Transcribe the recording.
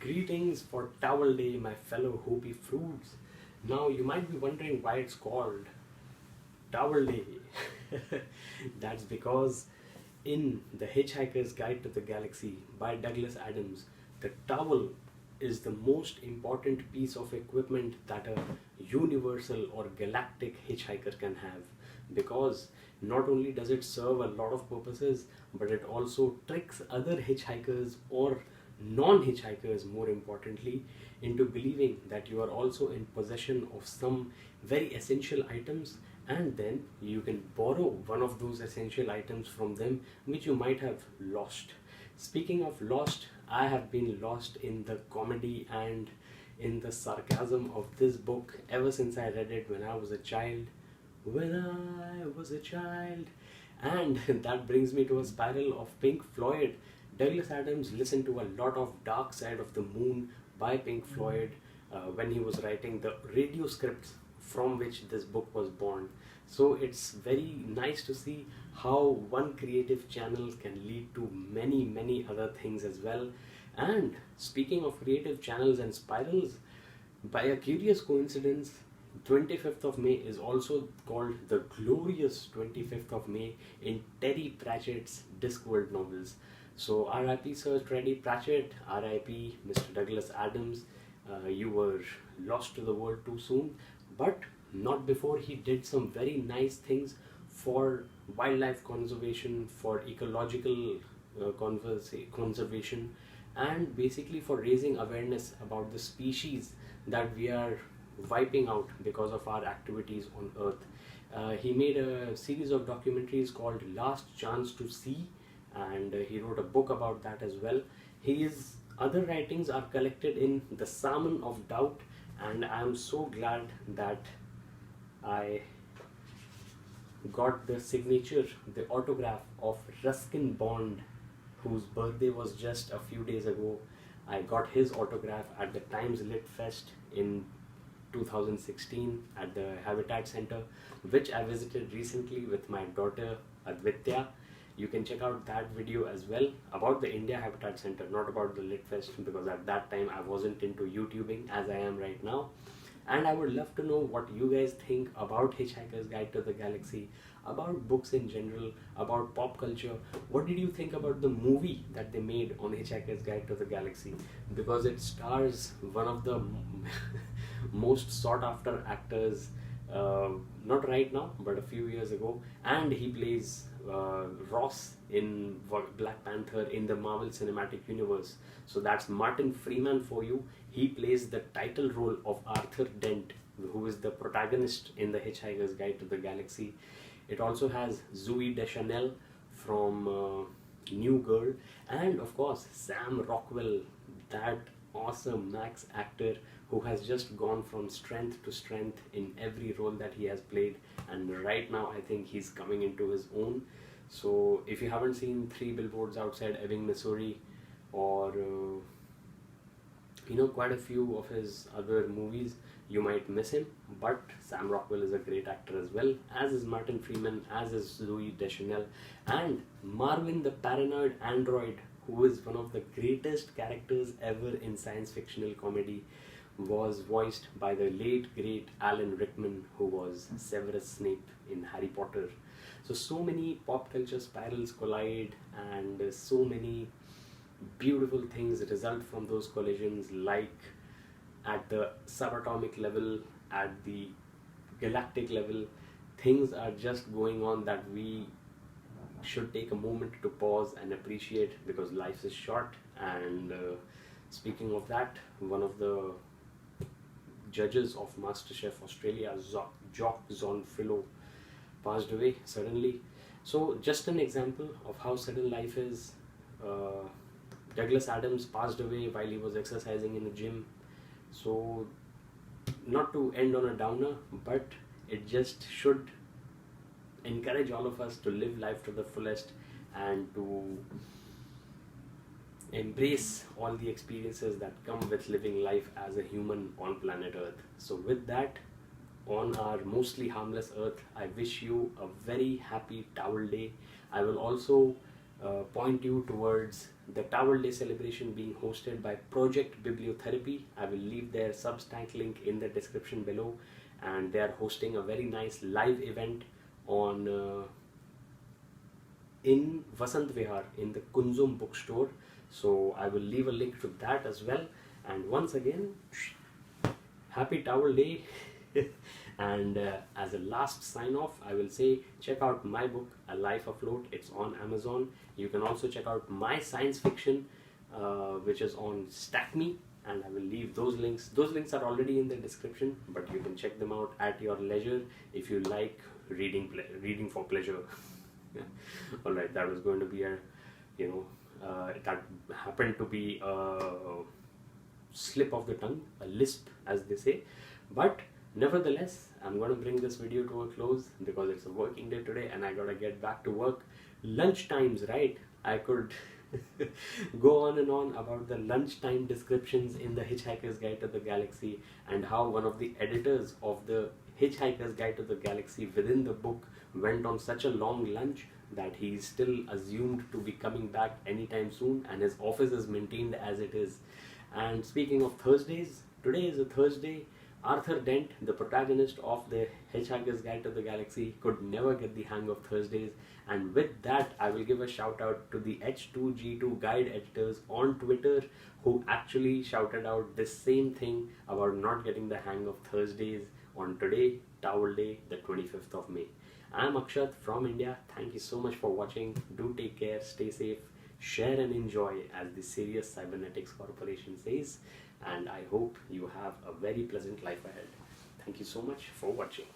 Greetings for Towel Day, my fellow Hopi fruits. Now you might be wondering why it's called Towel Day. That's because in The Hitchhiker's Guide to the Galaxy by Douglas Adams, the towel is the most important piece of equipment that a universal or galactic hitchhiker can have, because not only does it serve a lot of purposes, but it also tricks other hitchhikers or non-hitchhikers, more importantly, into believing that you are also in possession of some very essential items, and then you can borrow one of those essential items from them which you might have lost. Speaking of lost, I have been lost in the comedy and in the sarcasm of this book ever since I read it when I was a child. When I was a child. And that brings me to a spiral of Pink Floyd. Douglas Adams listened to a lot of Dark Side of the Moon by Pink Floyd when he was writing the radio scripts from which this book was born. So it's very nice to see how one creative channel can lead to many other things as well. And speaking of creative channels and spirals, by a curious coincidence, 25th of May is also called the glorious 25th of May in Terry Pratchett's Discworld novels. So RIP Sir Terry Pratchett, RIP Mr. Douglas Adams, you were lost to the world too soon, but not before he did some very nice things for wildlife conservation, for ecological conservation, and basically for raising awareness about the species that we are wiping out because of our activities on Earth. He made a series of documentaries called Last Chance to See, and he wrote a book about that as well. His other writings are collected in The Salmon of Doubt, and I am so glad that I got the signature, the autograph of Ruskin Bond, whose birthday was just a few days ago. I got his autograph at the Times Lit Fest in 2016 at the Habitat Center, which I visited recently with my daughter Advitya. You can check out that video as well about the India Habitat Center, not about the Lit Fest, because at that time I wasn't into YouTubing as I am right now. And I would love to know what you guys think about Hitchhiker's Guide to the Galaxy, about books in general, about pop culture. What did you think about the movie that they made on Hitchhiker's Guide to the Galaxy? Because it stars one of the most sought after actors, not right now, but a few years ago, and he plays Ross in Black Panther in the Marvel Cinematic Universe. So that's Martin Freeman for you. He plays the title role of Arthur Dent, who is the protagonist in The Hitchhiker's Guide to the Galaxy. It also has Zooey Deschanel from New Girl, and of course Sam Rockwell, that awesome Max actor who has just gone from strength to strength in every role that he has played, and right now I think he's coming into his own. So if you haven't seen Three Billboards Outside Ebbing, Missouri, or quite a few of his other movies, you might miss him, but Sam Rockwell is a great actor as well, as is Martin Freeman, as is Zooey Deschanel, and Marvin the Paranoid Android, who is one of the greatest characters ever in science fictional comedy, was voiced by the late great Alan Rickman, who was Severus Snape in Harry Potter. So many pop culture spirals collide, and so many beautiful things result from those collisions, like at the subatomic level, at the galactic level. Things are just going on that we should take a moment to pause and appreciate, because life is short. And speaking of that, one of the judges of MasterChef Australia, Jock Zonfrillo, passed away suddenly. So just an example of how sudden life is. Douglas Adams passed away while he was exercising in a gym. So not to end on a downer, but it just should encourage all of us to live life to the fullest and to embrace all the experiences that come with living life as a human on planet Earth. So with that, on our mostly harmless Earth, I wish you a very happy Towel Day. I will also point you towards the Towel Day celebration being hosted by Project Bibliotherapy. I will leave their Substack link in the description below, and they are hosting a very nice live event on in Vasant Vihar in the Kunzum bookstore. So I will leave a link to that as well. And once again, happy Towel Day. And as a last sign off, I will say check out my book A Life Afloat. It's on Amazon. You can also check out my science fiction which is on StackMe, and I will leave those links. Those links are already in the description, but you can check them out at your leisure if you like reading for pleasure. Alright, that was going to be a, that happened to be a slip of the tongue, a lisp as they say, but nevertheless, I'm going to bring this video to a close because it's a working day today and I gotta get back to work. Lunch times, right? I could go on and on about the lunchtime descriptions in the Hitchhiker's Guide to the Galaxy, and how one of the editors of the Hitchhiker's Guide to the Galaxy within the book went on such a long lunch that he's still assumed to be coming back anytime soon, and his office is maintained as it is. And speaking of Thursdays, today is a Thursday. Arthur Dent, the protagonist of the Hitchhiker's Guide to the Galaxy, could never get the hang of Thursdays, and with that I will give a shout out to the H2G2 guide editors on Twitter who actually shouted out this same thing about not getting the hang of Thursdays on today, Towel Day, the 25th of May. I am Akshat from India. Thank you so much for watching. Do take care, stay safe, share and enjoy, as the Serious Cybernetics Corporation says, and I hope you have a very pleasant life ahead. Thank you so much for watching.